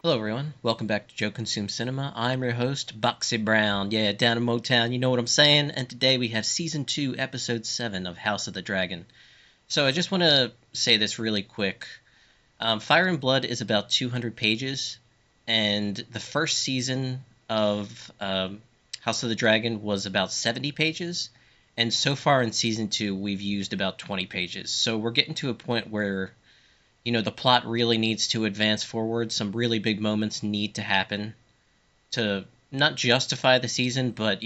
Hello everyone, welcome back to Joe Consume Cinema. I'm your host, Boxy Brown. Yeah, down in Motown, you know what I'm saying? And today we have Season 2, Episode 7 of House of the Dragon. So I just want to say this really quick. Fire and Blood is about 200 pages, and the first season of House of the Dragon was about 70 pages, and so far in Season 2 we've used about 20 pages. So we're getting to a point where the plot really needs to advance forward. Some really big moments need to happen to not justify the season, but,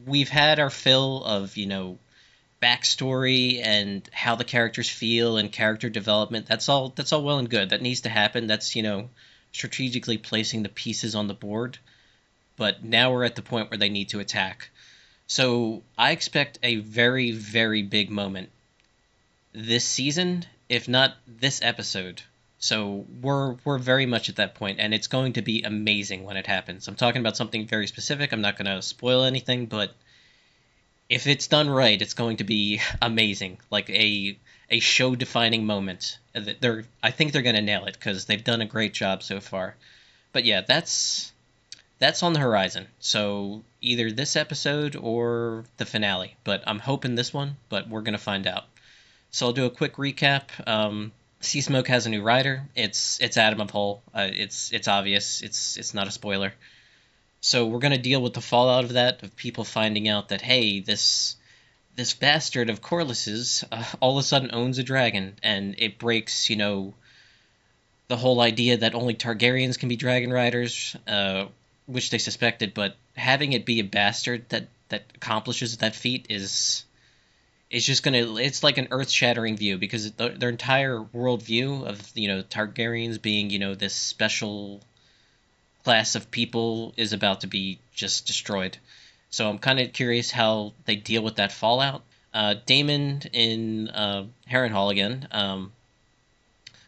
we've had our fill of, backstory and how the characters feel and character development. That's all well and good. That needs to happen. That's, strategically placing the pieces on the board. But now we're at the point where they need to attack. So I expect a very, very big moment this season, if not this episode. So we're very much at that point, and it's going to be amazing when it happens. I'm talking about something very specific. I'm not going to spoil anything, but if it's done right, it's going to be amazing, like a show defining moment. I think they're going to nail it because they've done a great job so far. But yeah, that's on the horizon. So either this episode or the finale. But I'm hoping this one. But we're going to find out. So I'll do a quick recap. Sea Smoke has a new rider. It's Adam of Hull. It's obvious. It's not a spoiler. So we're gonna deal with the fallout of that, of people finding out that, hey, this bastard of Corlys's all of a sudden owns a dragon, and it breaks the whole idea that only Targaryens can be dragon riders, which they suspected, but having it be a bastard that accomplishes that feat is just gonna, it's like an earth-shattering view, because their entire worldview of Targaryens being this special class of people is about to be just destroyed. So I'm kind of curious how they deal with that fallout. Damon in Harrenhal again.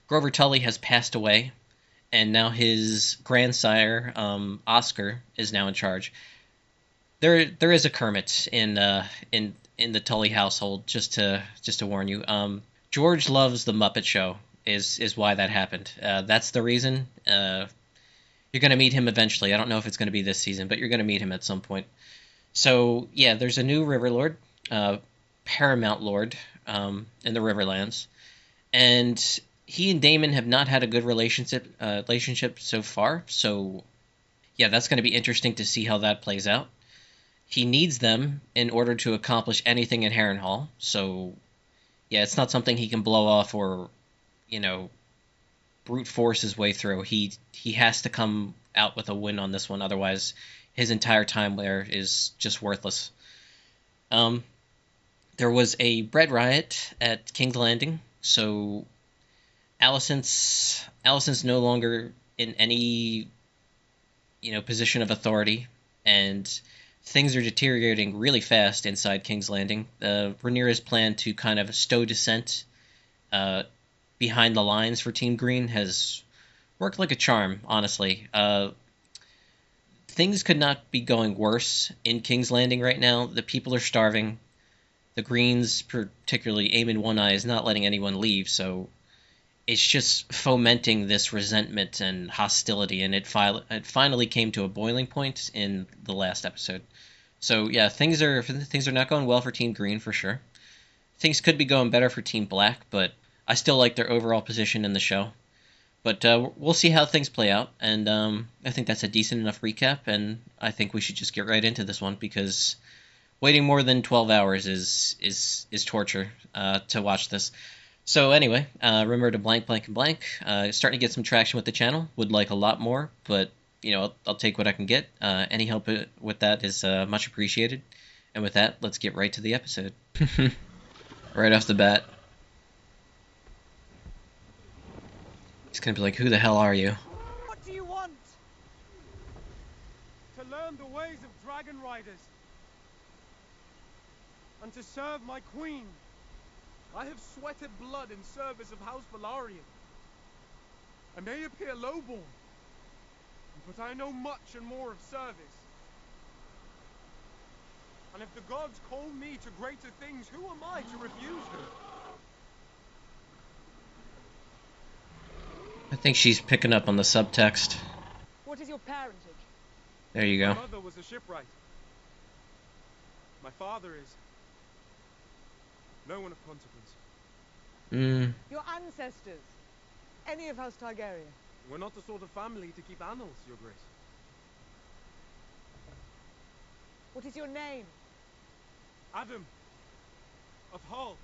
Grover Tully has passed away, and now his grandsire Oscar is now in charge. There is a Kermit in the Tully household. Just to warn you. George loves the Muppet Show. Is why that happened. That's the reason. You're going to meet him eventually. I don't know if it's going to be this season, but you're going to meet him at some point. So yeah, there's a new River Lord, Paramount Lord, in the Riverlands, and he and Damon have not had a good relationship so far. So yeah, that's going to be interesting to see how that plays out. He needs them in order to accomplish anything in Harrenhal. So yeah, it's not something he can blow off or you know brute force his way through. He has to come out with a win on this one, otherwise his entire time there is just worthless. Um, there was a bread riot at King's Landing, so Alicent's no longer in any position of authority, and things are deteriorating really fast inside King's Landing. Rhaenyra's plan to kind of stow dissent uh, behind the lines for Team Green has worked like a charm, honestly. Things could not be going worse in King's Landing right now. The people are starving. The Greens, particularly Aemon One Eye, is not letting anyone leave, so it's just fomenting this resentment and hostility, and it finally came to a boiling point in the last episode. So yeah, things are not going well for Team Green for sure. Things could be going better for Team Black, but I still like their overall position in the show. But we'll see how things play out, and I think that's a decent enough recap, and I think we should just get right into this one because waiting more than 12 hours is torture to watch this. So anyway, remember to blank, blank, and blank. Starting to get some traction with the channel. Would like a lot more, but I'll take what I can get. Any help with that is much appreciated. And with that, let's get right to the episode. Right off the bat, he's gonna be like, "Who the hell are you?" What do you want? To learn the ways of dragon riders and to serve my queen. I have sweated blood in service of House Velaryon. I may appear lowborn, but I know much and more of service. And if the gods call me to greater things, who am I to refuse them? I think she's picking up on the subtext. What is your parentage? There you My go. mother was a shipwright. My father is no one of consequence. Hmm. Your ancestors? Any of House Targaryen? We're not the sort of family to keep annals, Your Grace. What is your name? Adam of Hull.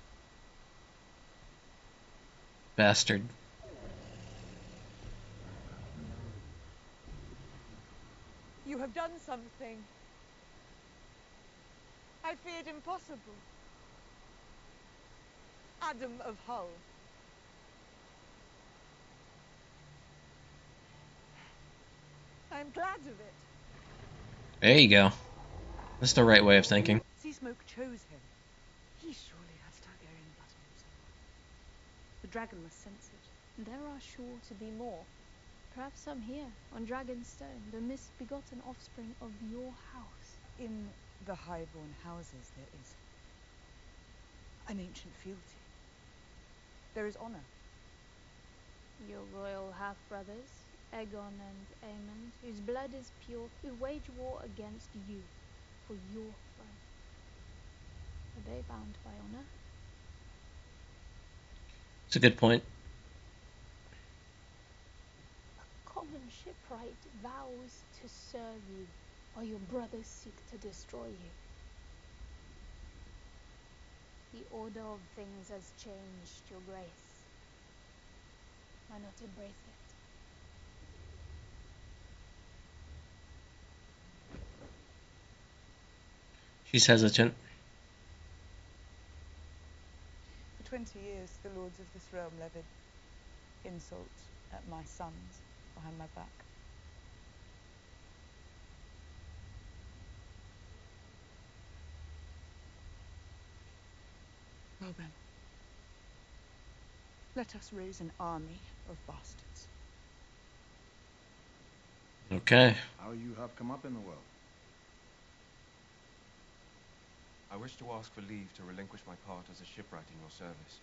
Bastard. You have done something I feared impossible. Adam of Hull. I am glad of it. There you go. That's the right way of thinking. Seasmoke chose him. He surely has Targaryen blood in himself. The dragon must sense it. There are sure to be more. Perhaps some here, on Dragonstone, the misbegotten offspring of your house. In the highborn houses there is an ancient fealty. There is honor. Your royal half-brothers, Aegon and Aemond, whose blood is pure, who wage war against you for your throne. Are they bound by honor? It's a good point. A common shipwright vows to serve you, while your brothers seek to destroy you. The order of things has changed, Your Grace. Why not embrace it? She's hesitant. For 20 years, the lords of this realm levied insults at my sons behind my back. Well then, let us raise an army of bastards. Okay. How you have come up in the world? I wish to ask for leave to relinquish my part as a shipwright in your service.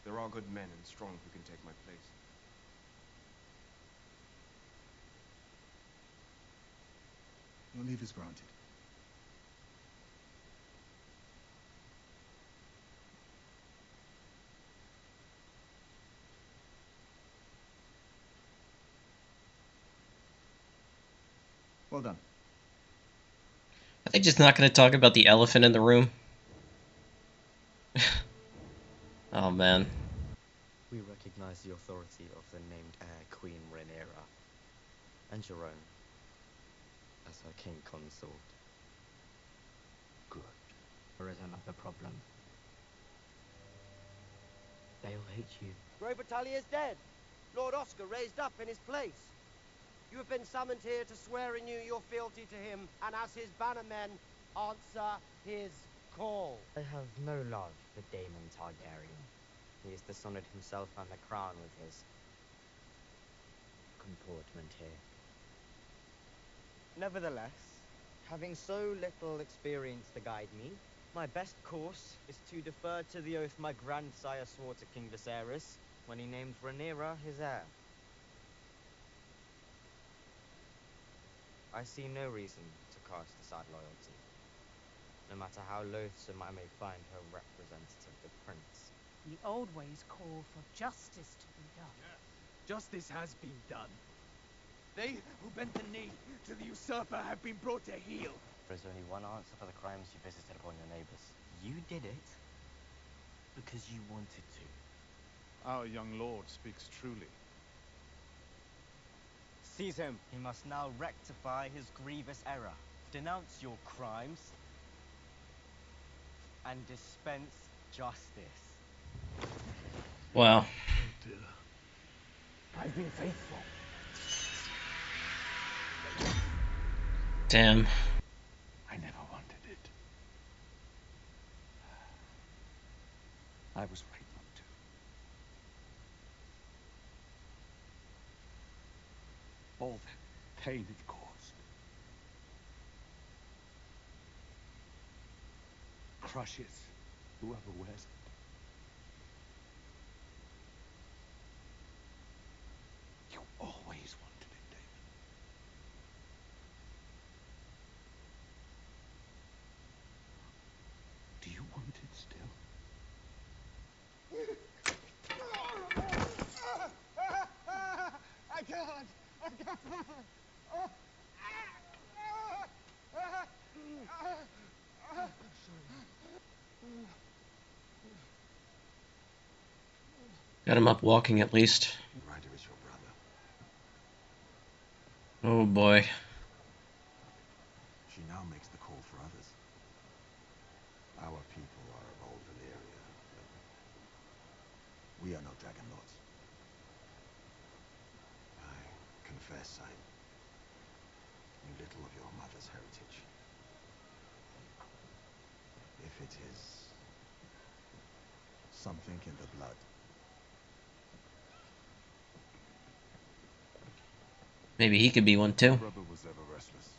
There are good men and strong who can take my place. Your leave is granted. Well done. Are they just not going to talk about the elephant in the room? Oh, man. We recognize the authority of the named heir Queen Rhaenyra, and your own, as her king consort. Good. There is another problem. They'll hate you. Grobatalia is dead. Lord Oscar raised up in his place. You have been summoned here to swear anew your fealty to him, and as his bannermen, answer his call. I have no love for Daemon Targaryen. He has dishonored himself and the crown with his comportment here. Nevertheless, having so little experience to guide me, my best course is to defer to the oath my grandsire swore to King Viserys when he named Rhaenyra his heir. I see no reason to cast aside loyalty, no matter how loathsome I may find her representative, the prince. The old ways call for justice to be done. Yes, justice has been done. They who bent the knee to the usurper have been brought to heel. There is only one answer for the crimes you visited upon your neighbors. You did it because you wanted to. Our young lord speaks truly. Seize him. He must now rectify his grievous error, denounce your crimes, and dispense justice. Wow. Oh dear. I've been faithful. Damn. I never wanted it. I was right not to. All that pain it caused. Crushes whoever wears it. I can't. I can't. Got him up walking at least. Ryder is your brother. Oh boy. She now makes the call for others. Our people are of old Valyria, but we are no dragon lords. I confess I knew little of your mother's heritage. If it is something in the blood, Maybe he could be one too. My brother was ever restless,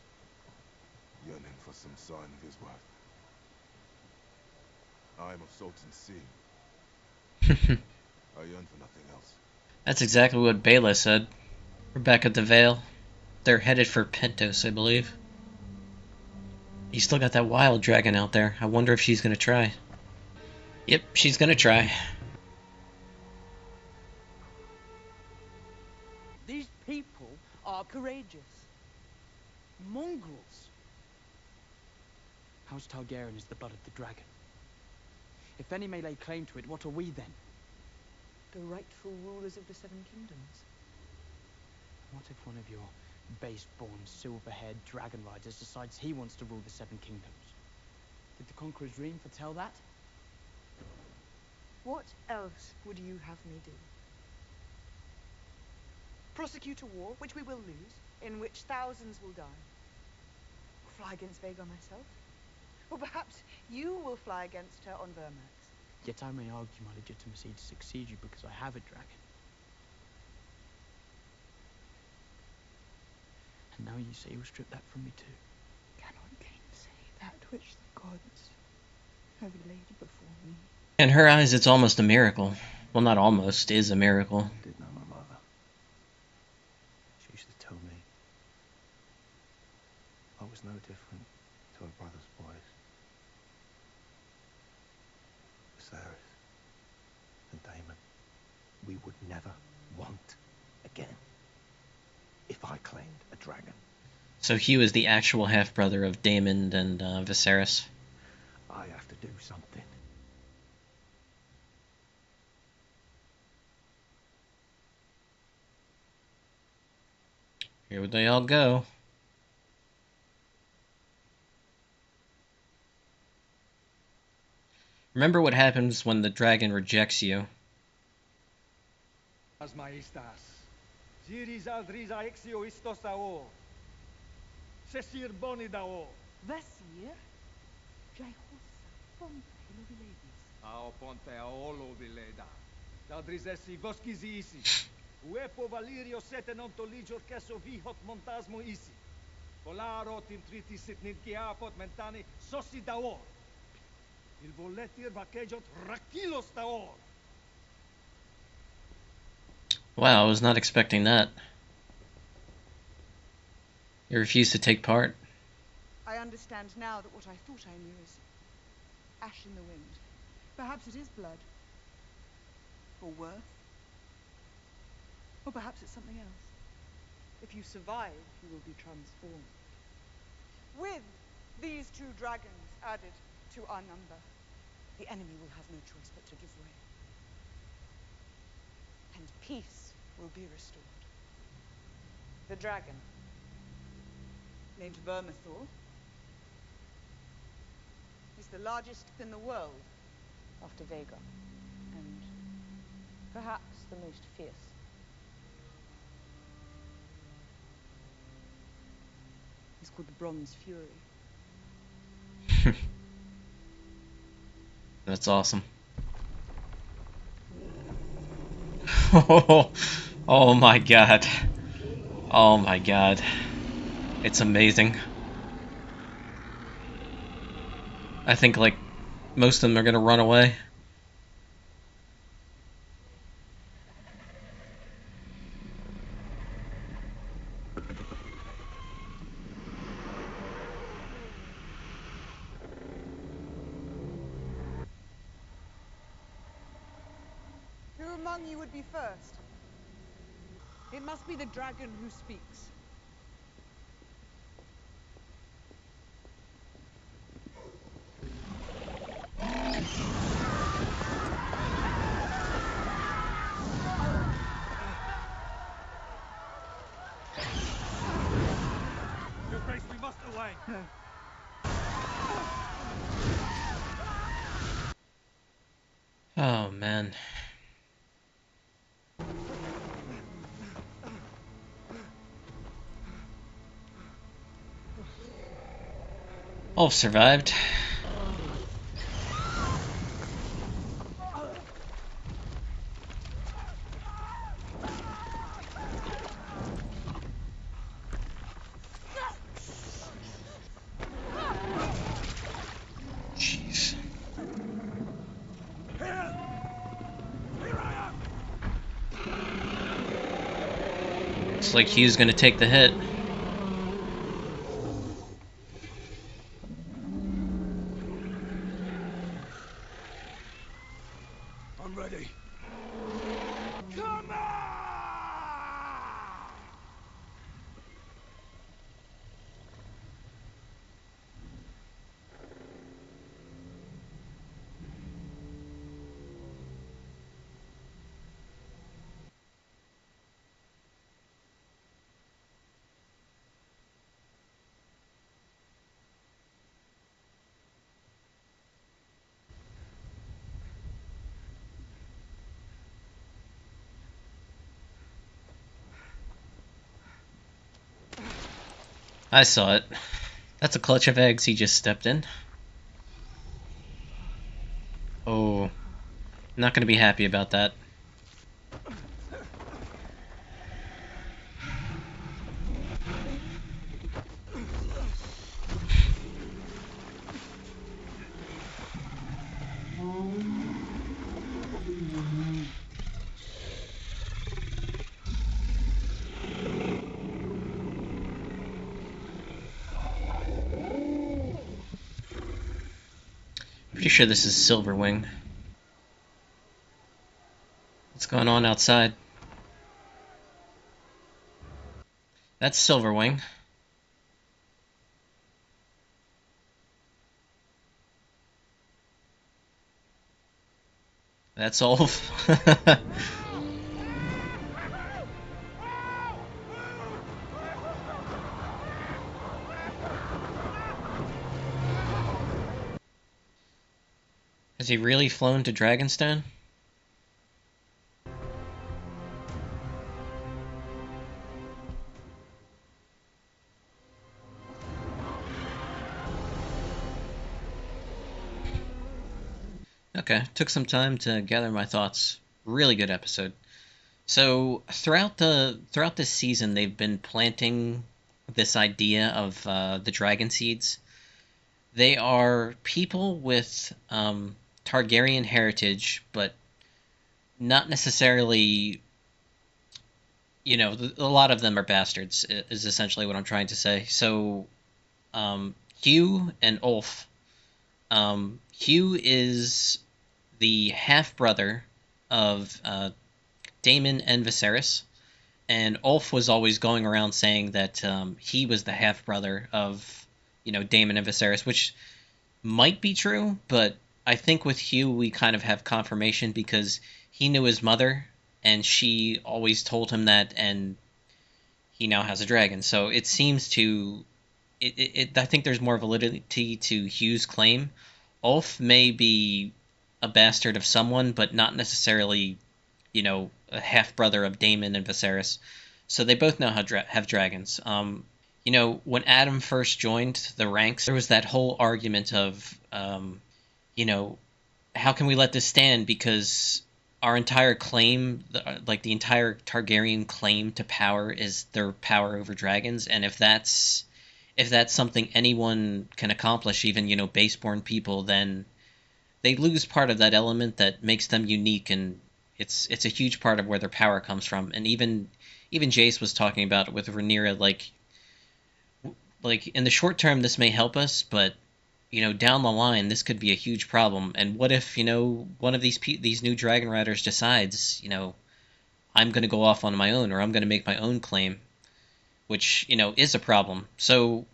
yearning for some sign of his worth. I am of Sultan's Sea. I yearn for nothing else. That's exactly what Bela said. We're back at the Vale. They're headed for Pentos, I believe. He's still got that wild dragon out there. I wonder if she's gonna try. Yep, she's gonna try. These people are courageous. Mongrels. House Targaryen is the blood of the dragon. If any may lay claim to it, what are we then? The rightful rulers of the Seven Kingdoms. What if one of your base-born, silver-haired dragon riders decides he wants to rule the Seven Kingdoms? Did the Conqueror's dream foretell that? What else would you have me do? Prosecute a war, which we will lose, in which thousands will die? Fly against Vhagar myself? Or perhaps you will fly against her on Vermax? Yet I may argue my legitimacy to succeed you because I have a dragon. And now you say you'll strip that from me too. Cannot gainsay that which the gods have laid before me. In her eyes, it's almost a miracle. Well, not almost, is a miracle. I did know my mother. She used to tell me I was no different to her brother's boys. Viserys and Daemon, we would never want again if I claimed a dragon. So he was the actual half-brother of Daemon and Viserys. I have to do something. Here they all go. Remember what happens when the dragon rejects you. As maestas, Ziris aldriza exio istos ao. Sesir boni dao. Vesir? Jaihosa, ponte loviledis. Ao ponte aolo vileda. Daldrizesi voskizi isi. Uepo Valirio sete non toligio keso vihot montasmo isi. Polarot intritisit ninkiapot mentani sosi daor. Il voletir vaquejot rakilos daor. Wow, I was not expecting that. You refused to take part. I understand now that what I thought I knew is ash in the wind. Perhaps it is blood. Or worth. Or perhaps it's something else. If you survive, you will be transformed. With these two dragons added to our number, the enemy will have no choice but to give way. And peace will be restored. The dragon, named Vermithor, is the largest in the world after Vhagar, and perhaps the most fierce. He's called the Bronze Fury. That's awesome. Oh my god. Oh my god. It's amazing. I think, like, most of them are gonna run away. To among you would be first? It must be the dragon who speaks. Your Grace, we must away. Oh, man. Ulf survived. Jeez. Looks like Hugh's gonna take the hit. I'm ready. Come on! I saw it. That's a clutch of eggs he just stepped in. Oh, not gonna be happy about that. Pretty sure this is Silverwing. What's going on outside? That's Silverwing. That's Ulf. Has he really flown to Dragonstone? Okay, took some time to gather my thoughts. Really good episode. So throughout this season, they've been planting this idea of the dragon seeds. They are people with Targaryen heritage, but not necessarily. A lot of them are bastards. Is essentially what I'm trying to say. So, Hugh and Ulf. Hugh is the half brother of Daemon and Viserys, and Ulf was always going around saying that he was the half brother of Daemon and Viserys, which might be true, but I think with Hugh we kind of have confirmation because he knew his mother and she always told him that, and he now has a dragon. So it seems to I think there's more validity to Hugh's claim. Ulf may be a bastard of someone, but not necessarily, a half brother of Daemon and Viserys. So they both know how have dragons. When Adam first joined the ranks, there was that whole argument of, you know, how can we let this stand? Because our entire claim, like the entire Targaryen claim to power, is their power over dragons, and if that's something anyone can accomplish, even baseborn people, then they lose part of that element that makes them unique, and it's a huge part of where their power comes from. And even Jace was talking about it with Rhaenyra, like in the short term this may help us, but down the line, this could be a huge problem. And what if, one of these new Dragon Riders decides, I'm going to go off on my own, or I'm going to make my own claim, which, is a problem. So,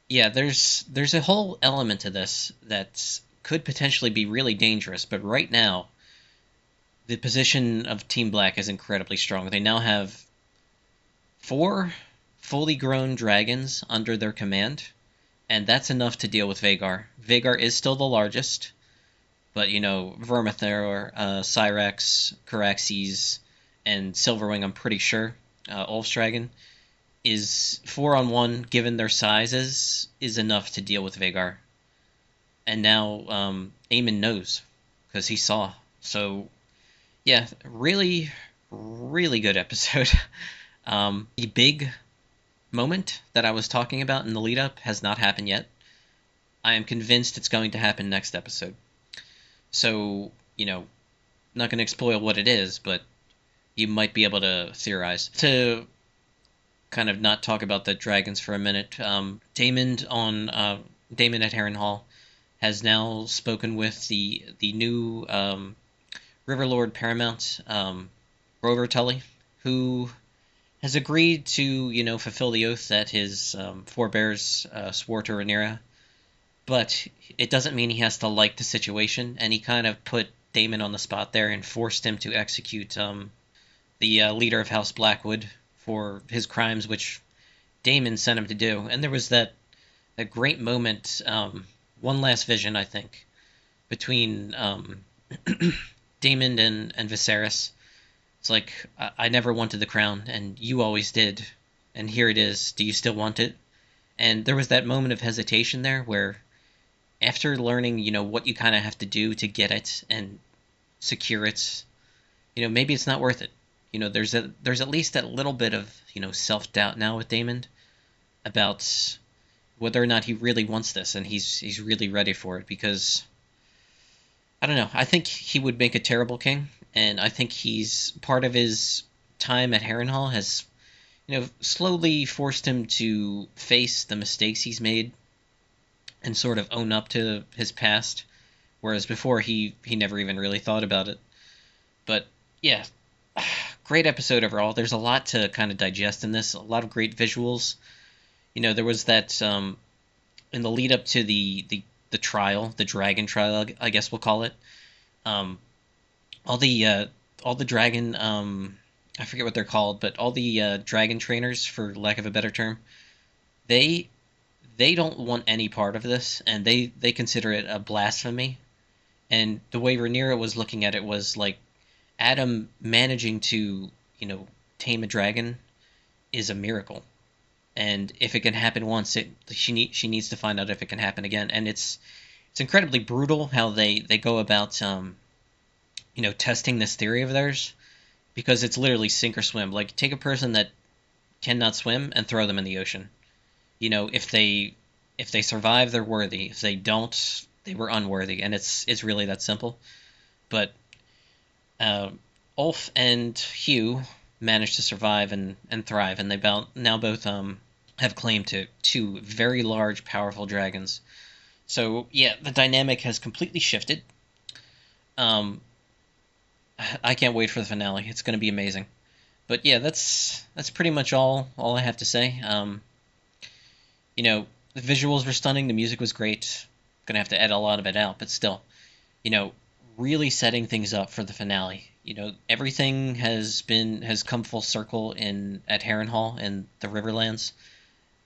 yeah, there's a whole element to this that could potentially be really dangerous. But right now, the position of Team Black is incredibly strong. They now have 4 fully grown dragons under their command, and that's enough to deal with Vhagar. Vhagar is still the largest, but, Vermithor, Cyrax, Caraxes, and Silverwing, I'm pretty sure, Ulf's dragon, is 4-on-1, given their sizes, is enough to deal with Vhagar. And now, Aemon knows, because he saw. So, yeah, really, really good episode. The big moment that I was talking about in the lead-up has not happened yet. I am convinced it's going to happen next episode. So, not going to spoil what it is, but you might be able to theorize. To kind of not talk about the dragons for a minute, Daemon at Harrenhal has now spoken with the new Riverlord Paramount, Grover Tully, who has agreed to, fulfill the oath that his forebears swore to Rhaenyra, but it doesn't mean he has to like the situation, and he kind of put Daemon on the spot there and forced him to execute the leader of House Blackwood for his crimes, which Daemon sent him to do. And there was that great moment, one last vision, I think, between Daemon and Viserys. It's like, I never wanted the crown, and you always did, and here it is. Do you still want it? And there was that moment of hesitation there where, after learning, what you kind of have to do to get it and secure it, maybe it's not worth it. There's at least that little bit of, self-doubt now with Daemon about whether or not he really wants this, and he's really ready for it, because I don't know. I think he would make a terrible king, and I think he's part of his time at Harrenhal has, slowly forced him to face the mistakes he's made and sort of own up to his past, whereas before he never even really thought about it. But yeah, great episode overall. There's a lot to kind of digest in this. A lot of great visuals. There was that in the lead up to the trial, the dragon trial, I guess we'll call it. All the dragon, I forget what they're called, but all the dragon trainers, for lack of a better term, they don't want any part of this, and they consider it a blasphemy. And the way Rhaenyra was looking at it was like, Adam managing to, tame a dragon is a miracle. And if it can happen once, she needs to find out if it can happen again. And it's incredibly brutal how they go about, testing this theory of theirs, because it's literally sink or swim. Like, take a person that cannot swim and throw them in the ocean. If they survive, they're worthy. If they don't, they were unworthy. And it's really that simple. But Ulf and Hugh managed to survive and thrive, and they now both have claim to 2 very large, powerful dragons. So yeah, the dynamic has completely shifted. I can't wait for the finale. It's going to be amazing. But yeah, that's pretty much all I have to say. The visuals were stunning. The music was great. Gonna have to edit a lot of it out, but still, really setting things up for the finale. Everything has come full circle at Harrenhal and the Riverlands.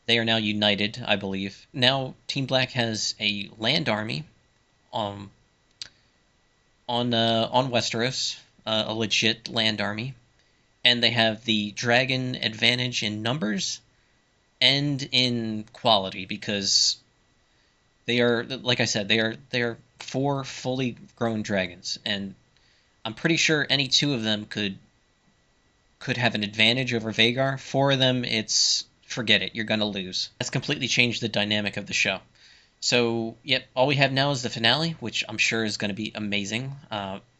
They are now united, I believe. Now Team Black has a land army on Westeros, a legit land army, and they have the dragon advantage in numbers and in quality, because they are, like I said, they are 4 fully grown dragons, and I'm pretty sure any 2 of them could have an advantage over Vhagar. 4 of them, forget it, you're gonna lose. That's completely changed the dynamic of the show. So, yep, all we have now is the finale, which I'm sure is going to be amazing,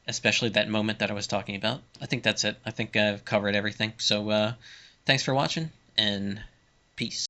especially that moment that I was talking about. I think that's it. I think I've covered everything. So, thanks for watching, and peace.